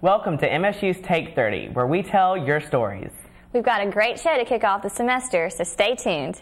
Welcome to MSU's Take 30, where we tell your stories. We've got a great show to kick off the semester, so stay tuned.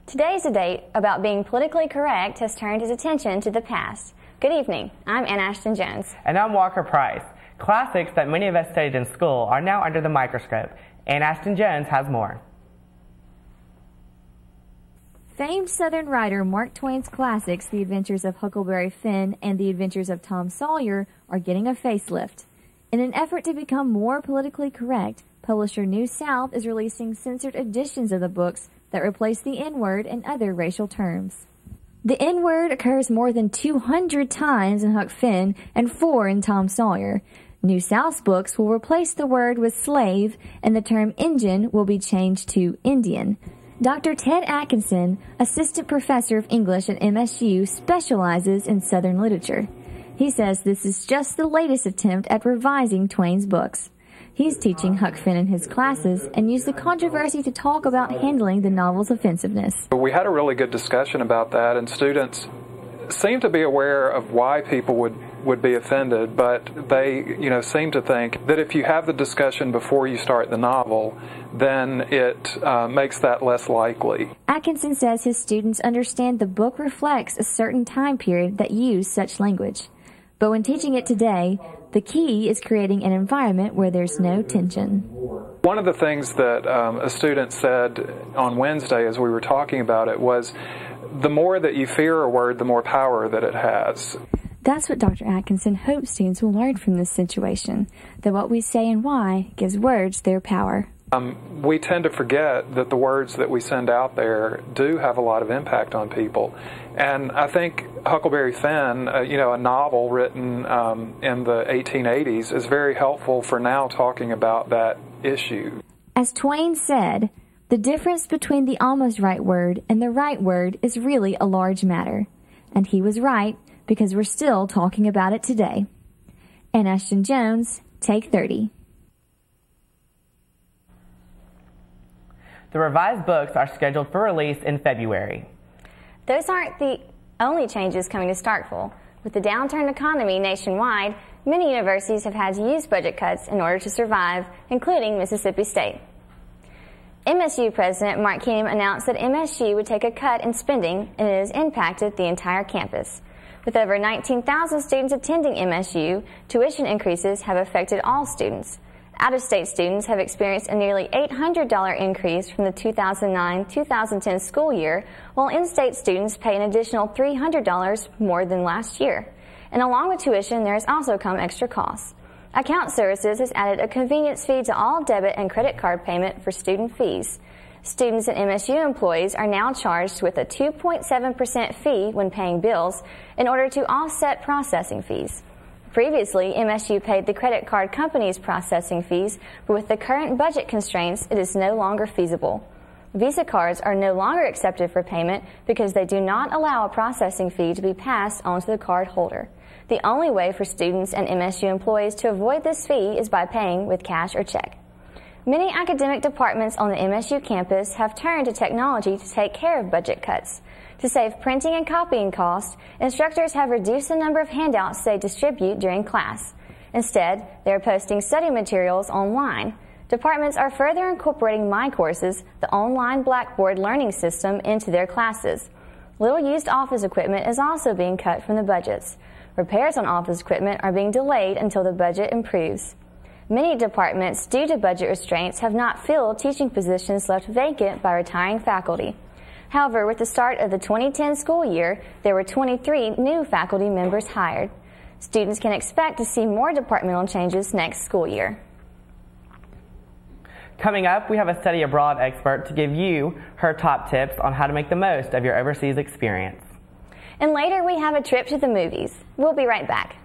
Today's debate about being politically correct has turned his attention to the past. Good evening. I'm Ann Ashton Jones. And I'm Walker Price. Classics that many of us studied in school are now under the microscope. Ann Ashton Jones has more. Famed Southern writer Mark Twain's classics, The Adventures of Huckleberry Finn and The Adventures of Tom Sawyer, are getting a facelift. In an effort to become more politically correct, publisher New South is releasing censored editions of the books that replace the N-word and other racial terms. The N-word occurs more than 200 times in Huck Finn and 4 in Tom Sawyer. New South's books will replace the word with slave, and the term Injun will be changed to Indian. Dr. Ted Atkinson, assistant professor of English at MSU, specializes in Southern literature. He says this is just the latest attempt at revising Twain's books. He's teaching Huck Finn in his classes and used the controversy to talk about handling the novel's offensiveness. We had a really good discussion about that, and students seem to be aware of why people would be offended, but they, seem to think that if you have the discussion before you start the novel, then it makes that less likely. Atkinson says his students understand the book reflects a certain time period that used such language. But when teaching it today, the key is creating an environment where there's no tension. One of the things that a student said on Wednesday as we were talking about it was, the more that you fear a word, the more power that it has. That's what Dr. Atkinson hopes students will learn from this situation, that what we say and why gives words their power. We tend to forget that the words that we send out there do have a lot of impact on people. And I think Huckleberry Finn, a novel written in the 1880s, is very helpful for now talking about that issue. As Twain said, the difference between the almost right word and the right word is really a large matter. And he was right, because we're still talking about it today. Ann Ashton Jones, Take 30. The revised books are scheduled for release in February. Those aren't the only changes coming to Starkville. With the downturned economy nationwide, many universities have had to use budget cuts in order to survive, including Mississippi State. MSU President Mark Keenum announced that MSU would take a cut in spending, and it has impacted the entire campus. With over 19,000 students attending MSU, tuition increases have affected all students. Out-of-state students have experienced a nearly $800 increase from the 2009-2010 school year, while in-state students pay an additional $300 more than last year. And along with tuition, there has also come extra costs. Account Services has added a convenience fee to all debit and credit card payment for student fees. Students and MSU employees are now charged with a 2.7% fee when paying bills in order to offset processing fees. Previously, MSU paid the credit card company's processing fees, but with the current budget constraints, it is no longer feasible. Visa cards are no longer accepted for payment because they do not allow a processing fee to be passed on to the card holder. The only way for students and MSU employees to avoid this fee is by paying with cash or check. Many academic departments on the MSU campus have turned to technology to take care of budget cuts. To save printing and copying costs, instructors have reduced the number of handouts they distribute during class. Instead, they are posting study materials online. Departments are further incorporating MyCourses, the online Blackboard learning system, into their classes. Little used office equipment is also being cut from the budgets. Repairs on office equipment are being delayed until the budget improves. Many departments, due to budget restraints, have not filled teaching positions left vacant by retiring faculty. However, with the start of the 2010 school year, there were 23 new faculty members hired. Students can expect to see more departmental changes next school year. Coming up, we have a study abroad expert to give you her top tips on how to make the most of your overseas experience. And later we have a trip to the movies. We'll be right back.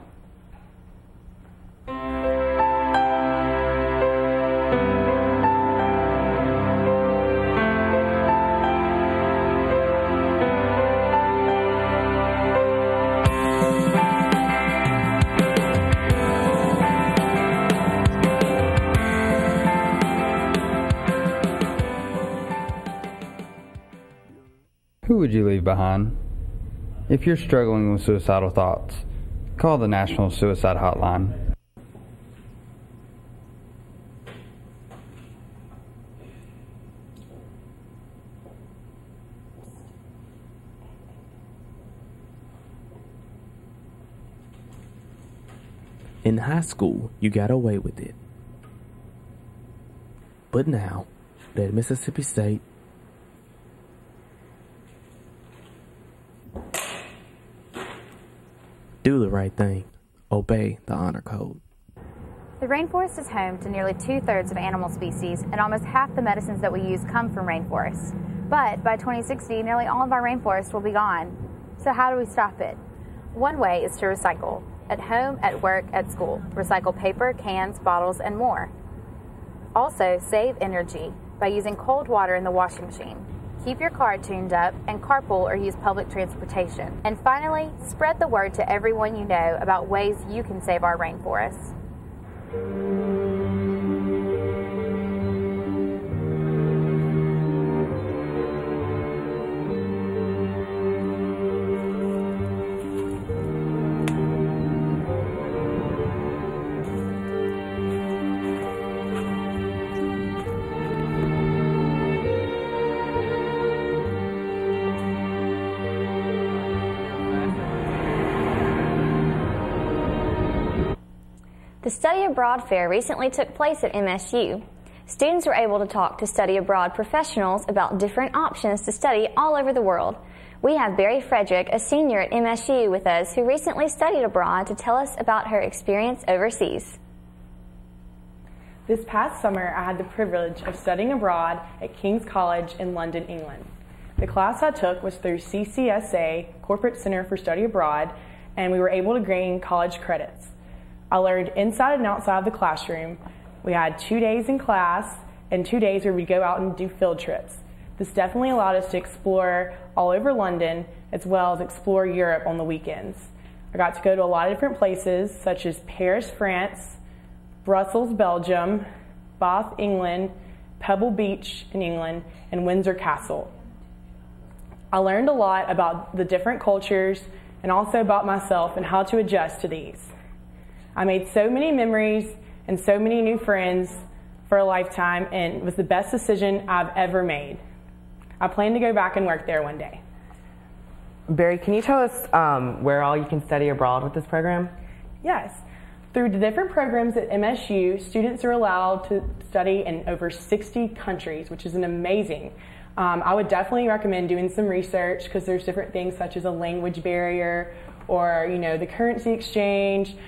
would you leave behind? If you're struggling with suicidal thoughts, call the National Suicide Hotline. In high school, you got away with it. But now, at Mississippi State, do the right thing. Obey the honor code. The rainforest is home to nearly 2/3 of animal species, and almost half the medicines that we use come from rainforests. But by 2060, nearly all of our rainforests will be gone. So how do we stop it? One way is to recycle. At home, at work, at school. Recycle paper, cans, bottles, and more. Also, save energy by using cold water in the washing machine. Keep your car tuned up and carpool or use public transportation. And finally, spread the word to everyone you know about ways you can save our rainforests. The Study Abroad Fair recently took place at MSU. Students were able to talk to study abroad professionals about different options to study all over the world. We have Barry Frederick, a senior at MSU, with us who recently studied abroad to tell us about her experience overseas. This past summer, I had the privilege of studying abroad at King's College in London, England. The class I took was through CCSA, Corporate Center for Study Abroad, and we were able to gain college credits. I learned inside and outside of the classroom. We had 2 days in class and 2 days where we'd go out and do field trips. This definitely allowed us to explore all over London as well as explore Europe on the weekends. I got to go to a lot of different places such as Paris, France, Brussels, Belgium, Bath, England, Pebble Beach in England, and Windsor Castle. I learned a lot about the different cultures and also about myself and how to adjust to these. I made so many memories and so many new friends for a lifetime, and it was the best decision I've ever made. I plan to go back and work there one day. Barry, can you tell us where all you can study abroad with this program? Yes. Through the different programs at MSU, students are allowed to study in over 60 countries, which is an amazing. I would definitely recommend doing some research because there's different things such as a language barrier or, the currency exchange,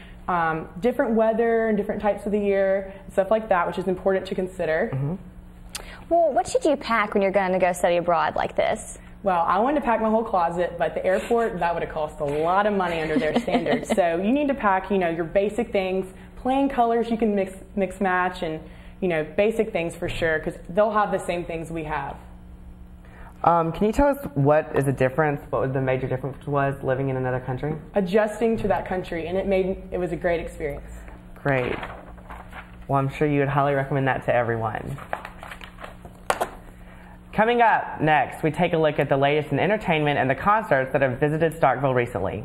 different weather and different types of the year, stuff like that, which is important to consider. Mm-hmm. Well, what should you pack when you're going to go study abroad like this? Well, I wanted to pack my whole closet, but the airport, that would have cost a lot of money under their standards. So you need to pack, your basic things, plain colors you can mix match, and, basic things for sure, because they'll have the same things we have. Can you tell us what is the difference, what the major difference was living in another country? Adjusting to that country, and it was a great experience. Great. Well, I'm sure you would highly recommend that to everyone. Coming up next, we take a look at the latest in entertainment and the concerts that have visited Starkville recently.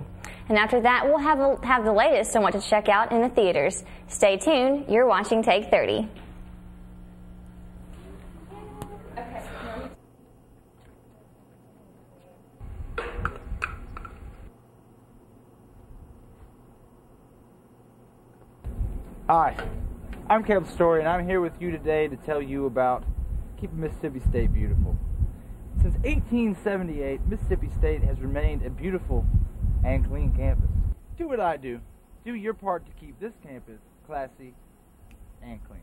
And after that, we'll have the latest on what to check out in the theaters. Stay tuned. You're watching Take 30. Hi, I'm Caleb Story, and I'm here with you today to tell you about keeping Mississippi State beautiful. Since 1878, Mississippi State has remained a beautiful and clean campus. Do what I do. Do your part to keep this campus classy and clean.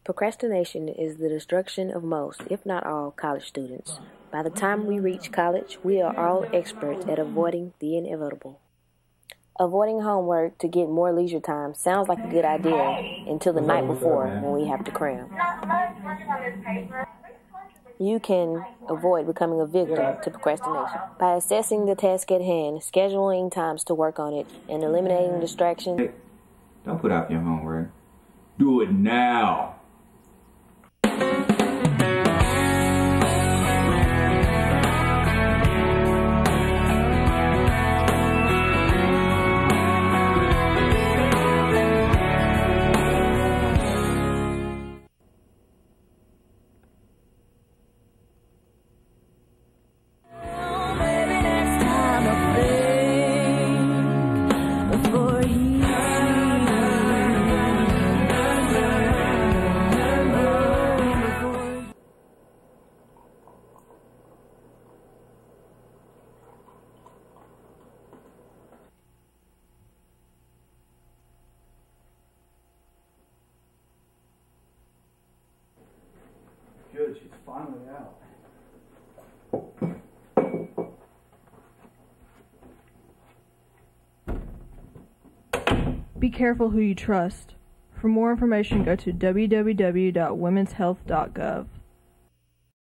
Procrastination is the destruction of most, if not all, college students. By the time we reach college, we are all experts at avoiding the inevitable. Avoiding homework to get more leisure time sounds like a good idea until the night before when we have to cram. You can avoid becoming a victim to procrastination by assessing the task at hand, scheduling times to work on it, and eliminating distractions. Hey, don't put off your homework. Do it now. good. She's finally out. Be careful who you trust. For more information, go to www.womenshealth.gov.